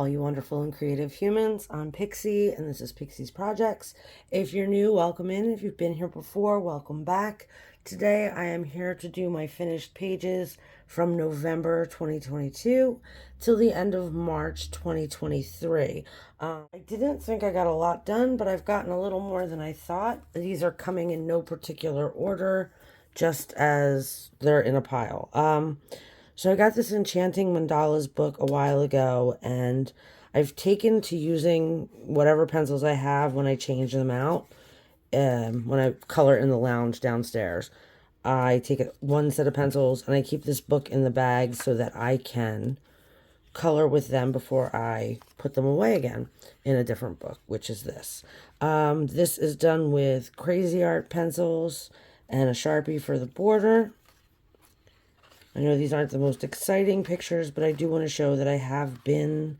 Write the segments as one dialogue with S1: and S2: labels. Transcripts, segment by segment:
S1: all you wonderful and creative humans. I'm Pixie, and this is Pixie's Projects. If you're new, welcome in. If you've been here before, welcome back. Today, I am here to do my finished pages from November 2022 till the end of March 2023. I didn't think I got a lot done, but I've gotten a little more than I thought. These are coming in no particular order, just as they're in a pile. So I got this Enchanting Mandalas book a while ago, and I've taken to using whatever pencils I have when I change them out. When I color in the lounge downstairs, I take one set of pencils and I keep this book in the bag so that I can color with them before I put them away again in a different book, which is this. This is done with Crazy Art pencils and a Sharpie for the border. I know these aren't the most exciting pictures, but I do want to show that I have been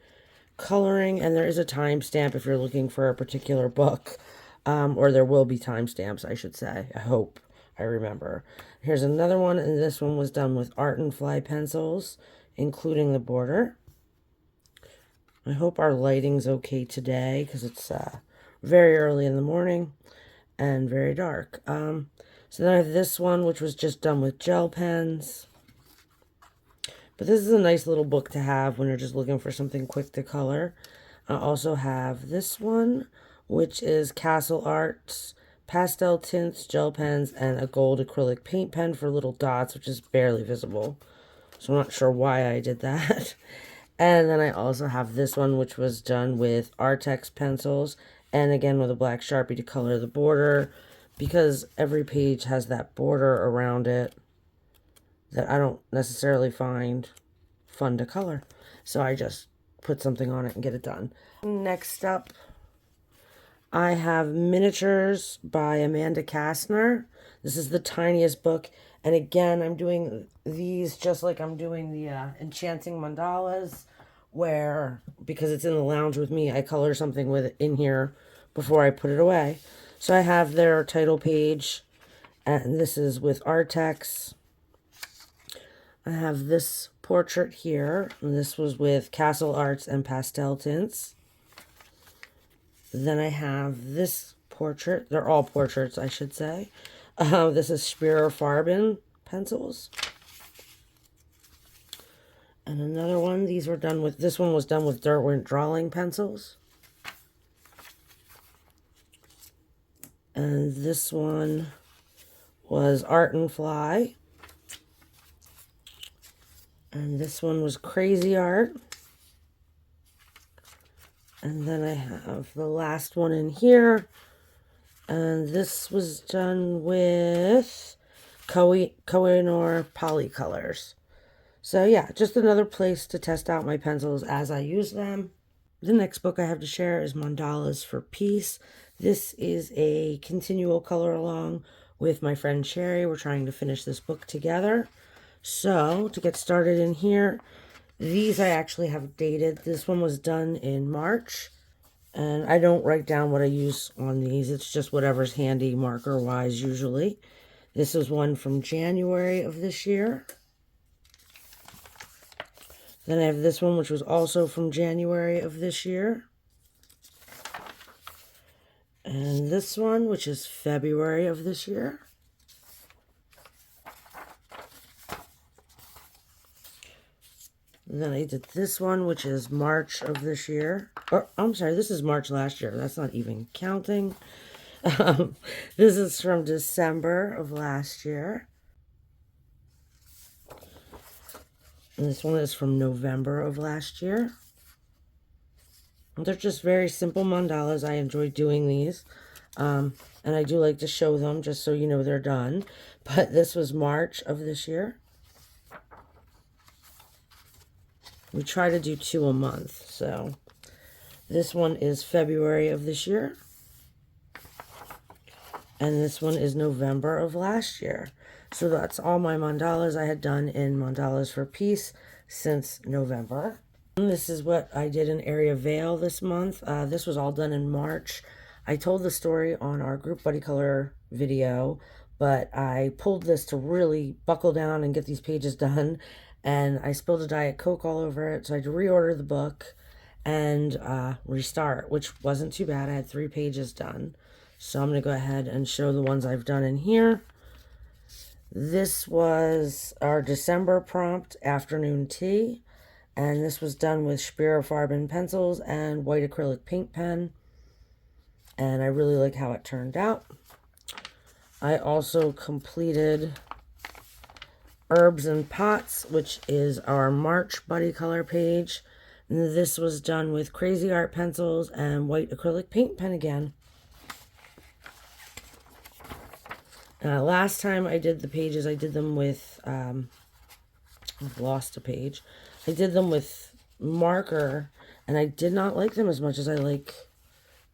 S1: coloring, and there is a timestamp if you're looking for a particular book, or there will be timestamps, I should say. I hope I remember. Here's another one, and this one was done with Art and Fly pencils, including the border. I hope our lighting's okay today, because it's very early in the morning and very dark. So then I have this one, which was just done with gel pens. But this is a nice little book to have when you're just looking for something quick to color. I also have this one, which is Castle Arts, pastel tints, gel pens, and a gold acrylic paint pen for little dots, which is barely visible. So I'm not sure why I did that. And then I also have this one, which was done with Artex pencils, and again with a black Sharpie to color the border, because every page has that border around it that I don't necessarily find fun to color. So I just put something on it and get it done. Next up, I have Miniatures by Amanda Kastner. This is the tiniest book. And again, I'm doing these just like I'm doing the Enchanting Mandalas, where, because it's in the lounge with me, I color something with it in here before I put it away. So I have their title page, and this is with Artex. I have this portrait here, and this was with Castle Arts and pastel tints. Then I have this portrait. They're all portraits, I should say. This is Spearer Farben pencils. And another one, these were done with, this one was done with Derwent Drawing pencils. And this one was Art and Fly. And this one was Crazy Art. And then I have the last one in here. And this was done with Kohinoor Polycolors. So yeah, just another place to test out my pencils as I use them. The next book I have to share is Mandalas for Peace. This is a continual color along with my friend Sherry. We're trying to finish this book together. So, to get started in here, these I actually have dated. This one was done in March, and I don't write down what I use on these. It's just whatever's handy marker-wise usually. This is one from January of this year. Then I have this one, which was also from January of this year. And this one, which is February of this year. And then I did this one, which is March of this year. Or, I'm sorry, this is March last year. That's not even counting. This is from December of last year. And this one is from November of last year. They're just very simple mandalas. I enjoy doing these. And I do like to show them just so you know they're done. But this was March of this year. We try to do 2 a month, so this one is February of this year, and this one is November of last year. So that's all my mandalas I had done in Mandalas for Peace since November. And this is what I did in Aria Vale this month. This was all done in March. I told the story on our group buddy color video, but I pulled this to really buckle down and get these pages done. And I spilled a Diet Coke all over it, so I had to reorder the book. and restart, which wasn't too bad. I had 3 pages done. So I'm going to go ahead and show the ones I've done in here. This was our December prompt, Afternoon Tea. And this was done with Spiro Farben pencils and white acrylic paint pen. And I really like how it turned out. I also completed Herbs and Pots, which is our March buddy color page. And this was done with Crazy Art pencils and white acrylic paint pen again. Last time I did the pages, I did them with, I've lost a page. I did them with marker, and I did not like them as much as I like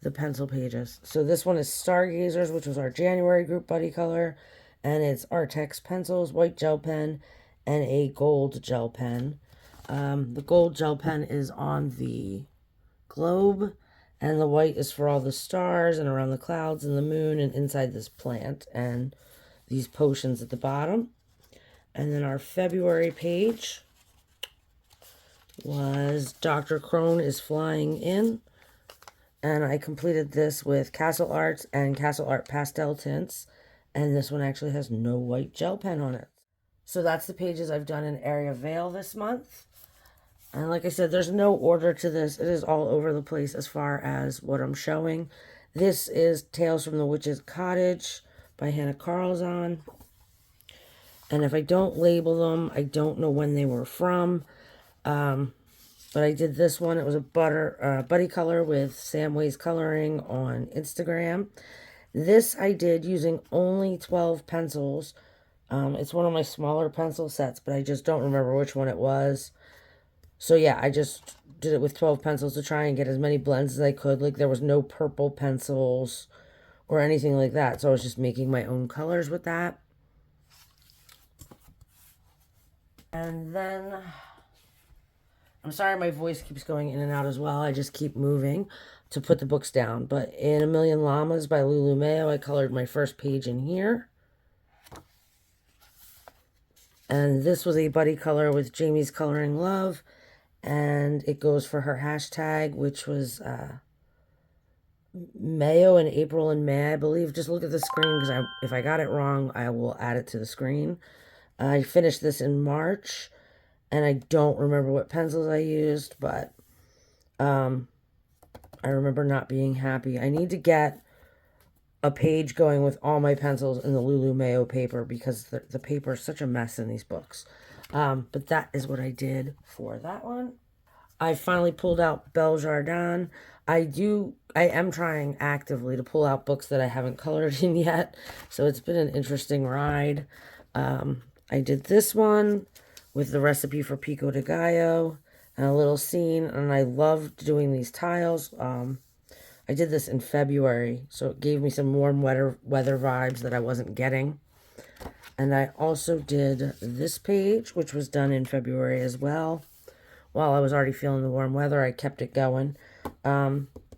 S1: the pencil pages. So this one is Stargazers, which was our January group buddy color, and it's Artex pencils, white gel pen, and a gold gel pen. The gold gel pen is on the globe, and the white is for all the stars and around the clouds and the moon and inside this plant and these potions at the bottom. And then our February page was Dr. Crone is Flying In. And I completed this with Castle Arts and Castle Art pastel tints. And this one actually has no white gel pen on it. So that's the pages I've done in Area Vale this month. And like I said, there's no order to this. It is all over the place as far as what I'm showing. This is Tales from the Witch's Cottage by Hanna Karlzon. And if I don't label them, I don't know when they were from. But I did this one. It was a buddy color with Samway's Coloring on Instagram. This I did using only 12 pencils. It's one of my smaller pencil sets, but I just don't remember which one it was. So yeah, I just did it with 12 pencils to try and get as many blends as I could. Like, there was no purple pencils or anything like that. So I was just making my own colors with that. And then, I'm sorry my voice keeps going in and out as well. I just keep moving to put the books down. But in A Million Llamas by Lulu Mayo, I colored my first page in here. And this was a buddy color with Jamie's Coloring Love. And it goes for her hashtag, which was Mayo in April and May, I believe. Just look at the screen, because if I got it wrong, I will add it to the screen. I finished this in March, and I don't remember what pencils I used, but I remember not being happy. I need to get a page going with all my pencils in the Lulu Mayo paper, because the paper is such a mess in these books. But that is what I did for that one. I finally pulled out Belle Jardin. I am trying actively to pull out books that I haven't colored in yet. So it's been an interesting ride. I did this one with the recipe for Pico de Gallo and a little scene. And I loved doing these tiles. I did this in February, so it gave me some warm weather vibes that I wasn't getting. And I also did this page, which was done in February as well. While I was already feeling the warm weather, I kept it going.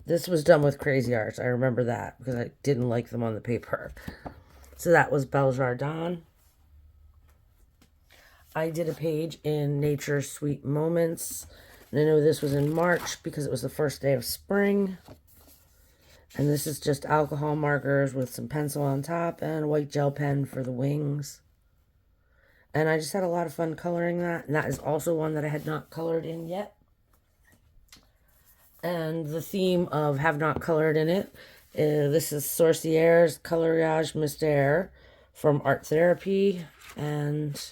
S1: This was done with Crazy Arts. I remember that because I didn't like them on the paper. So that was Belle Jardin. I did a page in Nature's Sweet Moments. And I know this was in March because it was the first day of spring. And this is just alcohol markers with some pencil on top and a white gel pen for the wings. And I just had a lot of fun coloring that. And that is also one that I had not colored in yet. And the theme of have not colored in it, this is Sorcieres Coloriage Mystère from Art Therapie. And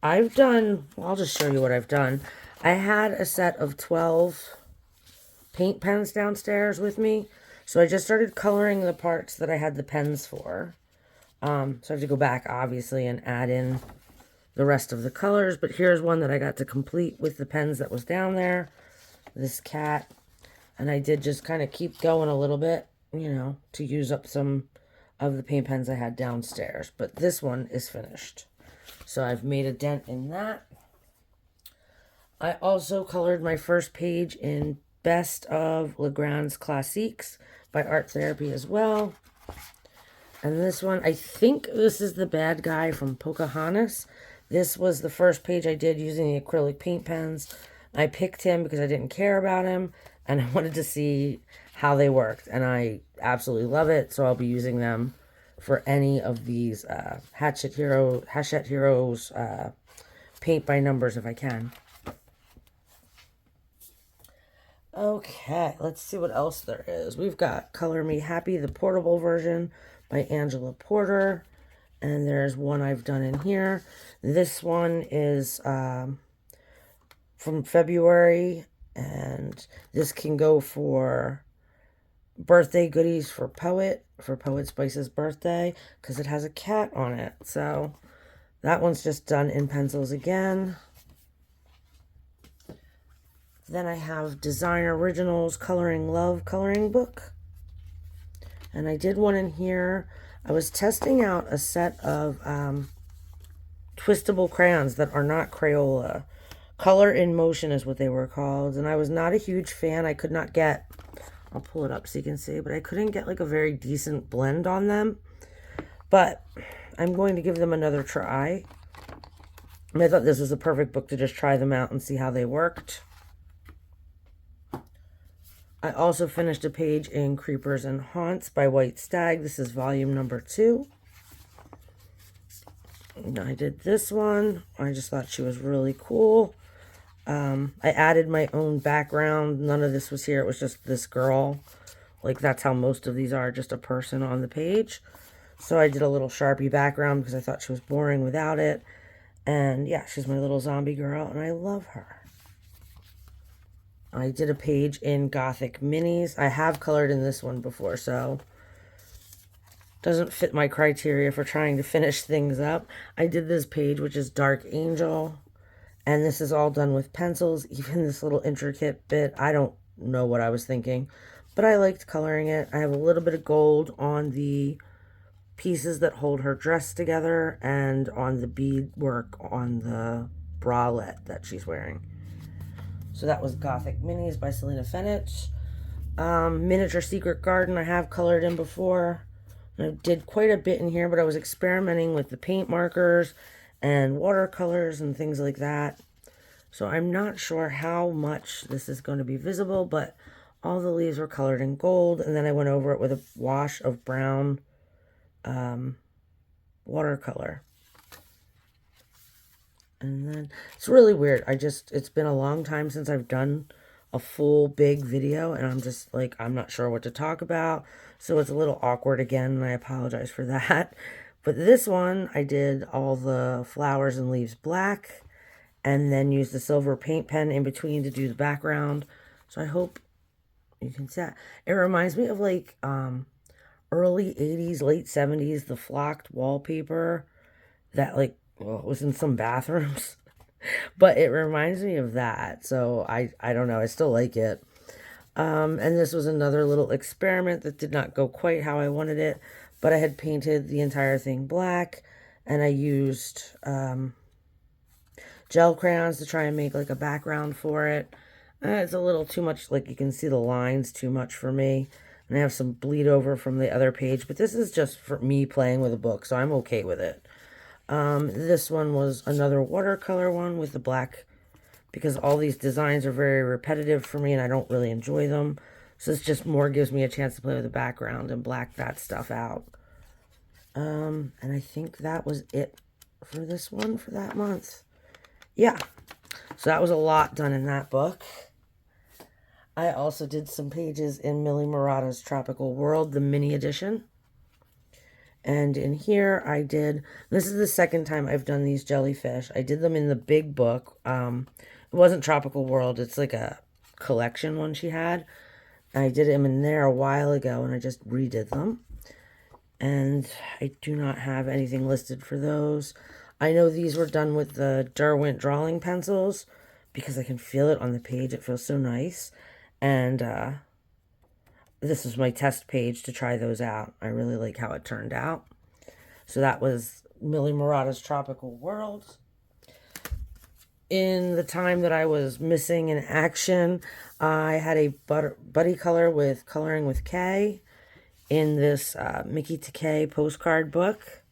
S1: I've done, I'll just show you what I've done. I had a set of 12 paint pens downstairs with me. So I just started coloring the parts that I had the pens for. So I have to go back, obviously, and add in the rest of the colors. But here's one that I got to complete with the pens that was down there. This cat. And I did just kind of keep going a little bit, you know, to use up some of the paint pens I had downstairs. But this one is finished. So I've made a dent in that. I also colored my first page in Best of Legrand's Classiques by Art Therapie as well. And this one, I think this is the bad guy from Pocahontas. This was the first page I did using the acrylic paint pens. I picked him because I didn't care about him and I wanted to see how they worked. And I absolutely love it. So I'll be using them for any of these Hachette Heroes paint by numbers if I can. Okay, let's see what else there is. We've got Color Me Happy, the portable version by Angela Porter. And there's one I've done in here. This one is from February. And this can go for birthday goodies for Poet Spice's birthday. Because it has a cat on it. So that one's just done in pencils again. Then I have Design Originals Coloring Love coloring book. And I did one in here. I was testing out a set of twistable crayons that are not Crayola. Color in Motion is what they were called. And I was not a huge fan. I could not get, I'll pull it up so you can see, but I couldn't get like a very decent blend on them. But I'm going to give them another try. And I thought this was a perfect book to just try them out and see how they worked. I also finished a page in Creepers and Haunts by White Stag. This is volume number 2. And I did this one. I just thought she was really cool. I added my own background. None of this was here. It was just this girl. Like, that's how most of these are, just a person on the page. So I did a little Sharpie background because I thought she was boring without it. And yeah, she's my little zombie girl, and I love her. I did a page in Gothic Minis. I have colored in this one before, so doesn't fit my criteria for trying to finish things up. I did this page, which is Dark Angel, and this is all done with pencils. Even this little intricate bit, I don't know what I was thinking, but I liked coloring it. I have a little bit of gold on the pieces that hold her dress together and on the bead work on the bralette that she's wearing. So that was Gothic Minis by Selina Fenech. Miniature Secret Garden I have colored in before. And I did quite a bit in here, but I was experimenting with the paint markers and watercolors and things like that. So I'm not sure how much this is going to be visible, but all the leaves were colored in gold. And then I went over it with a wash of brown watercolor. And then it's really weird. It's been a long time since I've done a full big video, and I'm just like, I'm not sure what to talk about. So it's a little awkward again, and I apologize for that. But this one, I did all the flowers and leaves black, and then used the silver paint pen in between to do the background. So I hope you can see that. It reminds me of like early 80s, late 70s, the flocked wallpaper that like, well, it was in some bathrooms, but it reminds me of that. So I don't know. I still like it. And this was another little experiment that did not go quite how I wanted it, but I had painted the entire thing black, and I used gel crayons to try and make like a background for it. It's a little too much, like you can see the lines too much for me. And I have some bleed over from the other page, but this is just for me playing with a book, so I'm okay with it. This one was another watercolor one with the black, because all these designs are very repetitive for me and I don't really enjoy them. So this just more gives me a chance to play with the background and black that stuff out. And I think that was it for this one for that month. Yeah, so that was a lot done in that book. I also did some pages in Millie Marotta's Tropical World, the mini edition. And in here I did, this is the second time I've done these jellyfish. I did them in the big book. It wasn't Tropical World. It's like a collection one she had. I did them in there a while ago and I just redid them. And I do not have anything listed for those. I know these were done with the Derwent drawing pencils because I can feel it on the page. It feels so nice. And this is my test page to try those out. I really like how it turned out. So that was Millie Marotta's Tropical World. In the time that I was missing in action, I had a buddy color with Coloring with K in this Mickey to K postcard book.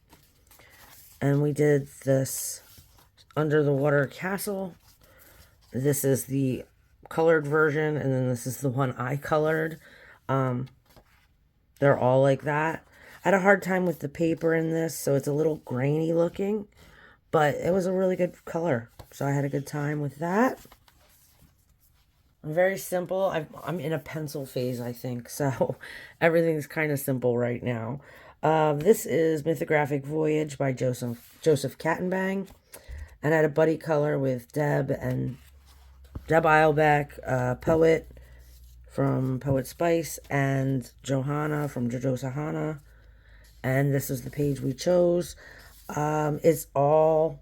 S1: And we did this Under the Water Castle. This is the colored version, and then this is the one I colored. They're all like that. I had a hard time with the paper in this, so it's a little grainy looking, but it was a really good color, so I had a good time with that. Very simple. I'm in a pencil phase, I think, so everything's kind of simple right now. This is Mythographic Voyage by Joseph Kattenbang, and I had a buddy color with Deb Eilbeck, Poet from Poet Spice, and Johanna from JoJo's Hanna. And this is the page we chose. It's all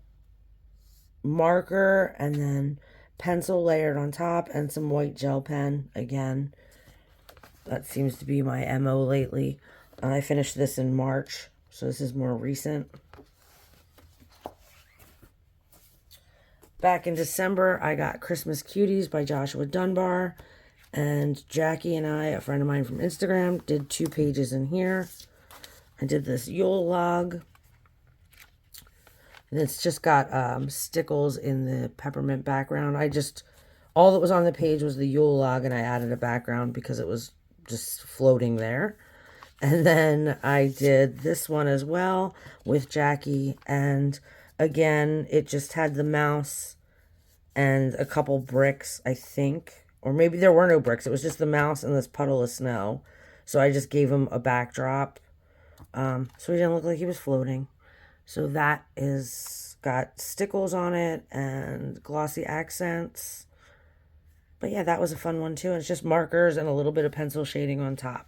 S1: marker and then pencil layered on top and some white gel pen. Again, that seems to be my MO lately. I finished this in March, so this is more recent. Back in December, I got Christmas Cuties by Joshua Dunbar. And Jackie and I, a friend of mine from Instagram, did 2 pages in here. I did this Yule log. And it's just got stickles in the peppermint background. All that was on the page was the Yule log, and I added a background because it was just floating there. And then I did this one as well with Jackie. And again, it just had the mouse and a couple bricks, I think. Or maybe there were no bricks. It was just the mouse and this puddle of snow. So I just gave him a backdrop. So he didn't look like he was floating. So that is got stickles on it and glossy accents. But yeah, that was a fun one too. And it's just markers and a little bit of pencil shading on top.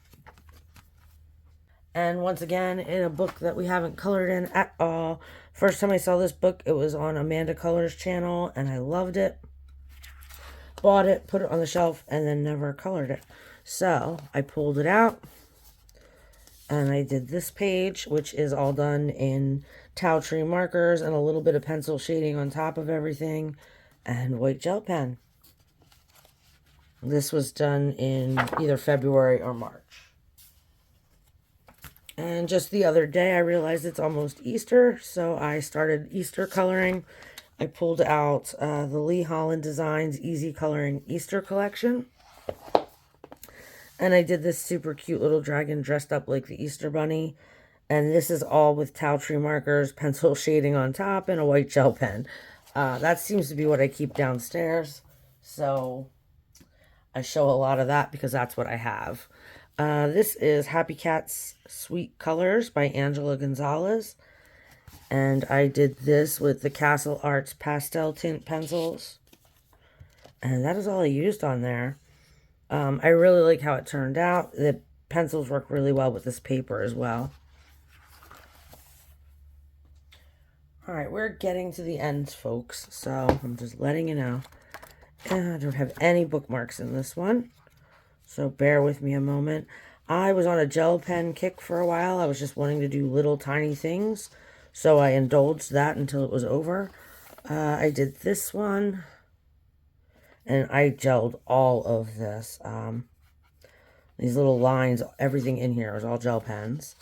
S1: And once again, in a book that we haven't colored in at all. First time I saw this book, it was on Amanda Colors' channel, and I loved it. Bought it, put it on the shelf, and then never colored it. So I pulled it out, and I did this page, which is all done in Tau Tree markers and a little bit of pencil shading on top of everything, and white gel pen. This was done in either February or March. And just the other day, I realized it's almost Easter, so I started Easter coloring. I pulled out the Lee Holland Designs Easy Coloring Easter Collection. And I did this super cute little dragon dressed up like the Easter Bunny. And this is all with Tau Tree markers, pencil shading on top, and a white gel pen. That seems to be what I keep downstairs. So I show a lot of that because that's what I have. This is Happy Cat's Sweet Colors by Angela Gonzalez. And I did this with the Castle Arts pastel tint pencils. And that is all I used on there. I really like how it turned out. The pencils work really well with this paper as well. Alright, we're getting to the end, folks. So I'm just letting you know. And I don't have any bookmarks in this one. So bear with me a moment. I was on a gel pen kick for a while. I was just wanting to do little tiny things. So I indulged that until it was over. I did this one. And I gelled all of this. These little lines, everything in here was all gel pens.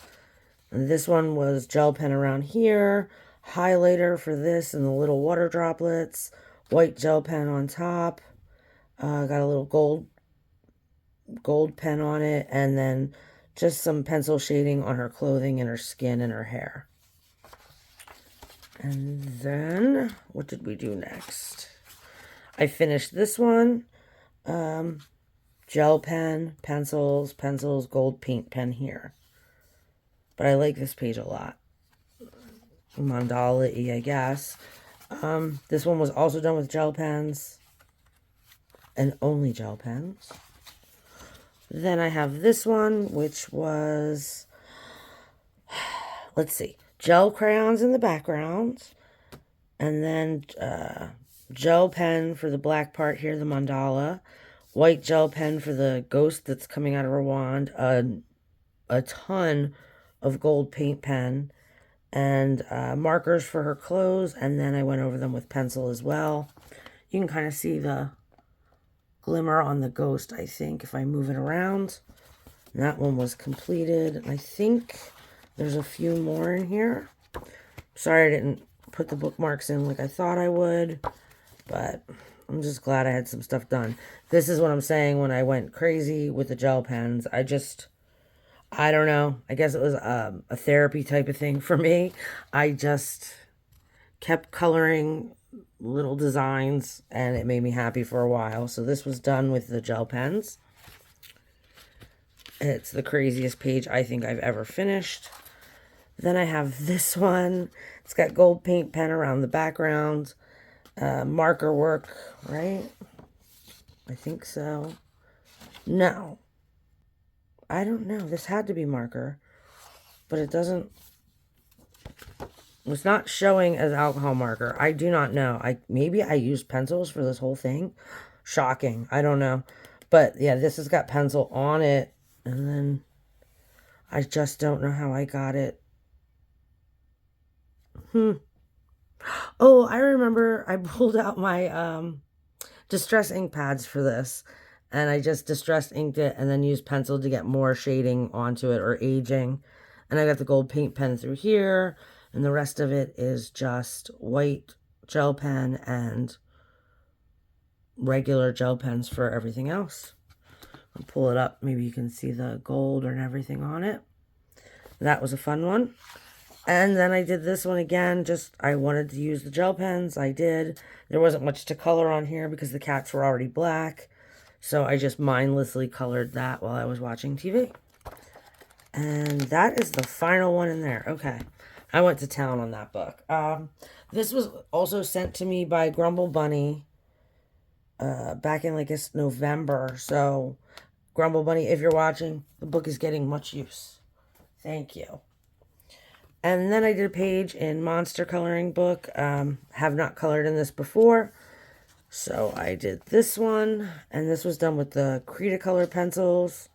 S1: And this one was gel pen around here. Highlighter for this and the little water droplets. White gel pen on top. Got a little gold pen on it, and then just some pencil shading on her clothing and her skin and her hair. And then what did we do next? I finished this one. Gel pen, pencils, gold paint pen here. But I like this page a lot. Mandala-y, I guess. This one was also done with gel pens. And only gel pens. Then I have this one, which was, let's see, gel crayons in the background. And then gel pen for the black part here, the mandala. White gel pen for the ghost that's coming out of her wand. A ton of gold paint pen. And markers for her clothes. And then I went over them with pencil as well. You can kind of see the glimmer on the ghost, I think, if I move it around. And that one was completed. I think there's a few more in here. Sorry I didn't put the bookmarks in like I thought I would, but I'm just glad I had some stuff done. This is what I'm saying when I went crazy with the gel pens. I don't know. I guess it was a therapy type of thing for me. I just kept coloring little designs and it made me happy for a while. So this was done with the gel pens. It's the craziest page I think I've ever finished. Then I have this one. It's got gold paint pen around the background. Marker work, right? I think so. No. I don't know. This had to be marker. But it doesn't... It's not showing as alcohol marker. I do not know. Maybe I used pencils for this whole thing. Shocking. I don't know. But yeah, this has got pencil on it. And then I just don't know how I got it. Oh, I remember I pulled out my distress ink pads for this. And I just distress inked it and then used pencil to get more shading onto it or aging. And I got the gold paint pen through here. And the rest of it is just white gel pen and regular gel pens for everything else. I'll pull it up. Maybe you can see the gold and everything on it. That was a fun one. And then I did this one again. I wanted to use the gel pens. I did. There wasn't much to color on here because the cats were already black. So I just mindlessly colored that while I was watching TV. And that is the final one in there. Okay. I went to town on that book. This was also sent to me by Grumble Bunny back in, I guess, November. So, Grumble Bunny, if you're watching, the book is getting much use. Thank you. And then I did a page in Monster Coloring Book. Have not colored in this before. So I did this one. And this was done with the Cretacolor pencils.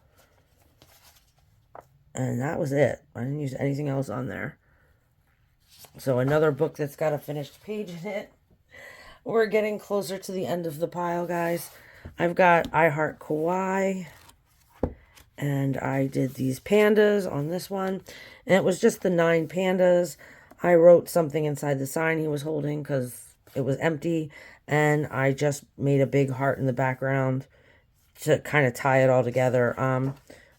S1: And that was it. I didn't use anything else on there. So another book that's got a finished page in it. We're getting closer to the end of the pile, guys. I've got I Heart Kawaii. And I did these pandas on this one. And it was just the 9 pandas. I wrote something inside the sign he was holding because it was empty. And I just made a big heart in the background to kind of tie it all together.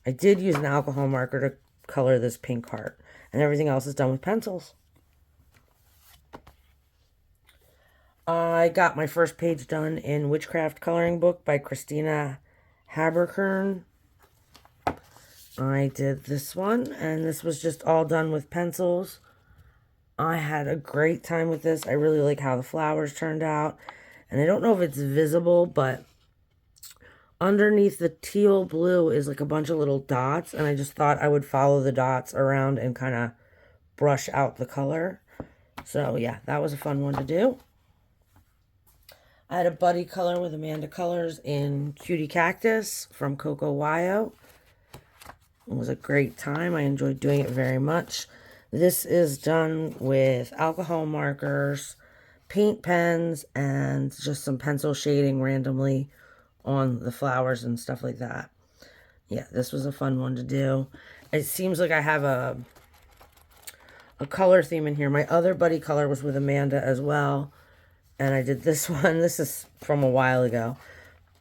S1: I did use an alcohol marker to color this pink heart. And everything else is done with pencils. I got my first page done in Witchcraft Coloring Book by Christina Haberkern. I did this one, and this was just all done with pencils. I had a great time with this. I really like how the flowers turned out. And I don't know if it's visible, but underneath the teal blue is like a bunch of little dots. And I just thought I would follow the dots around and kind of brush out the color. So yeah, that was a fun one to do. I had a buddy color with Amanda Colors in Cutie Cactus from Coco Wayo. It was a great time. I enjoyed doing it very much. This is done with alcohol markers, paint pens, and just some pencil shading randomly on the flowers and stuff like that. Yeah, this was a fun one to do. It seems like I have a color theme in here. My other buddy color was with Amanda as well. And I did this one. This is from a while ago.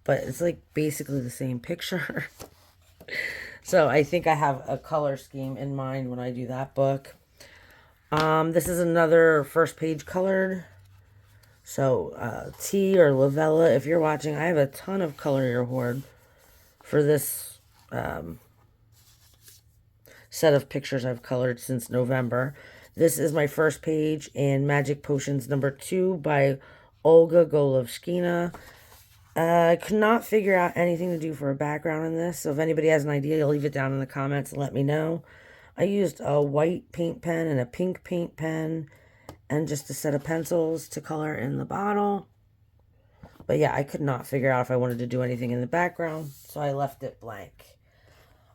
S1: But it's like basically the same picture. So I think I have a color scheme in mind when I do that book. This is another first page colored. So T or Lavella, if you're watching, I have a ton of Color Your Hoard for this set of pictures I've colored since November. This is my first page in Magic Potions #2 by Olga Golovskina. I could not figure out anything to do for a background in this, so if anybody has an idea, leave it down in the comments and let me know. I used a white paint pen and a pink paint pen and just a set of pencils to color in the bottle. But yeah, I could not figure out if I wanted to do anything in the background, so I left it blank.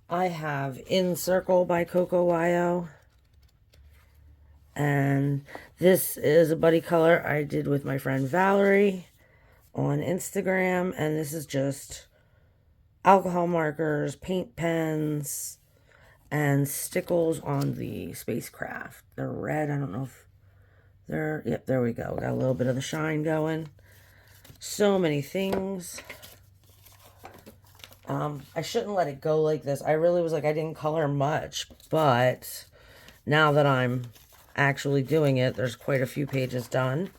S1: I have In Circle by Coco Wayo. And this is a buddy color I did with my friend Valerie on Instagram. And this is just alcohol markers, paint pens, and stickles on the spacecraft. They're red. I don't know if they're... Yep, there we go. Got a little bit of the shine going. So many things. I shouldn't let it go like this. I really was like, I didn't color much, but now that I'm actually doing it, there's quite a few pages done.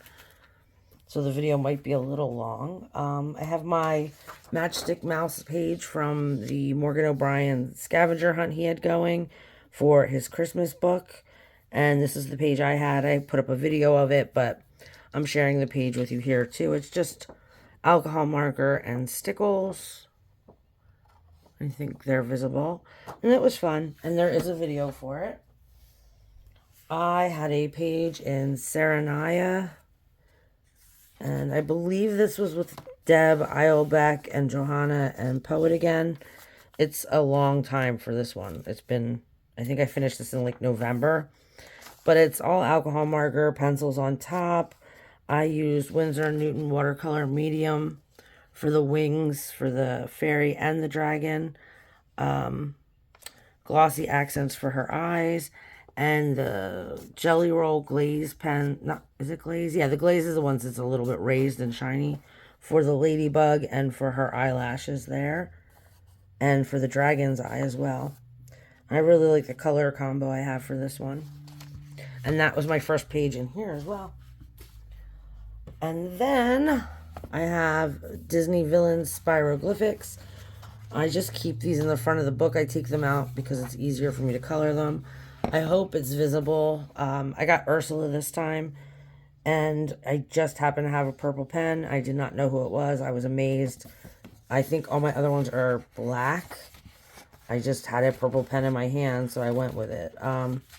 S1: So the video might be a little long. I have my Matchstick Mouse page from the Morgan O'Brien scavenger hunt he had going for his Christmas book. And this is the page I had. I put up a video of it, but I'm sharing the page with you here too. It's just alcohol marker and stickles. I think they're visible. And it was fun. And there is a video for it. I had a page in Serenaya. And I believe this was with Deb, Eilbeck, and Johanna and Poet again. It's a long time for this one. It's been, I think I finished this in like November. But it's all alcohol marker, pencils on top. I used Winsor & Newton watercolor medium for the wings, for the fairy and the dragon. Glossy accents for her eyes. And the Jelly Roll glaze pen, not, is it glaze? Yeah, the glaze is the ones that's a little bit raised and shiny for the ladybug and for her eyelashes there. And for the dragon's eye as well. I really like the color combo I have for this one. And that was my first page in here as well. And then I have Disney Villains Spiroglyphics. I just keep these in the front of the book. I take them out because it's easier for me to color them. I hope it's visible. I got Ursula this time, and I just happened to have a purple pen. I did not know who it was. I was amazed. I think all my other ones are black. I just had a purple pen in my hand, so I went with it.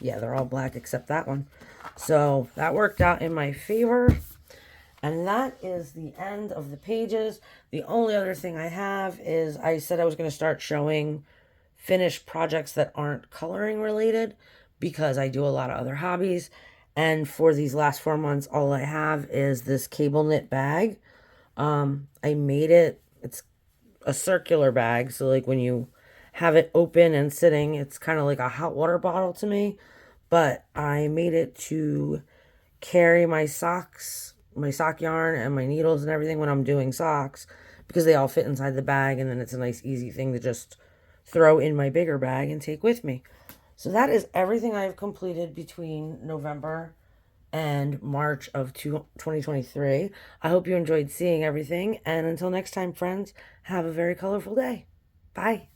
S1: Yeah, they're all black except that one. So that worked out in my favor. And that is the end of the pages. The only other thing I have is I said I was going to start showing finished projects that aren't coloring related because I do a lot of other hobbies. And for these last 4 months, all I have is this cable knit bag. I made it. It's a circular bag. So like when you have it open and sitting, it's kind of like a hot water bottle to me. But I made it to carry my socks, my sock yarn and my needles and everything when I'm doing socks because they all fit inside the bag, and then it's a nice easy thing to just throw in my bigger bag and take with me. So that is everything I've completed between November and March of 2023. I hope you enjoyed seeing everything, and until next time, friends, have a very colorful day. Bye.